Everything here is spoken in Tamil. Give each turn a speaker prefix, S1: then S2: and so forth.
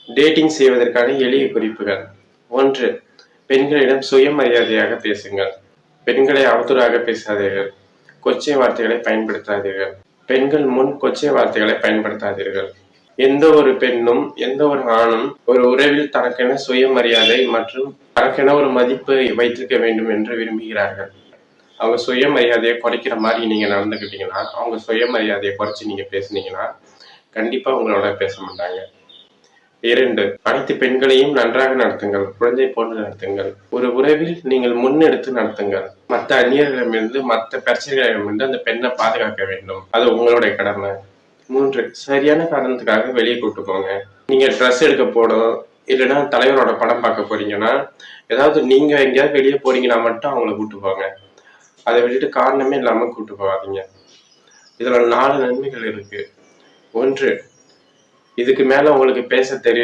S1: டேட்டிங் செய்வதற்கான எளிய குறிப்புகள். 1. பெண்களிடம் சுயமரியாதையாக பேசுங்கள். பெண்களை அவதூறாக பேசாதீர்கள். கொச்சை வார்த்தைகளை பயன்படுத்தாதீர்கள். பெண்கள் முன் கொச்சை வார்த்தைகளை பயன்படுத்தாதீர்கள். எந்த ஒரு பெண்ணும் எந்த ஒரு ஆணும் ஒரு உறவில் தனக்கென சுயமரியாதை மற்றும் தனக்கென ஒரு மதிப்பை வைத்திருக்க வேண்டும் என்று விரும்புகிறார்கள். அவங்க சுயமரியாதையை குறைக்கிற மாதிரி நீங்க நடந்துக்கிட்டீங்கன்னா, அவங்க சுயமரியாதையை குறைச்சி நீங்க பேசுனீங்கன்னா கண்டிப்பா உங்களோட பேச மாட்டாங்க. 2. அனைத்து பெண்களையும் நன்றாக நடத்துங்கள். குழந்தை போன்று நடத்துங்கள். ஒரு உறவில் நீங்கள் முன்னெடுத்து நடத்துங்கள். மற்ற அந்நியர்களிடமிருந்து மற்ற பிரச்சனைகளிடமிருந்து அந்த பெண்ணை பாதுகாக்க வேண்டும். அது உங்களுடைய கடமை. 3. சரியான காரணத்துக்காக வெளியே கூட்டு போங்க. நீங்க ட்ரெஸ் எடுக்க போனோம், இல்லைன்னா தலைவரோட படம் பார்க்க போறீங்கன்னா, ஏதாவது நீங்க எங்கேயாவது வெளியே போறீங்கன்னா மட்டும் அவங்கள கூட்டு போங்க. அதை விட்டுட்டு காரணமே இல்லாம கூட்டு போகாதீங்க. இதுல 4 நன்மைகள் இருக்கு. 1. இதுக்கு மேல உங்களுக்கு பேச தெரியும்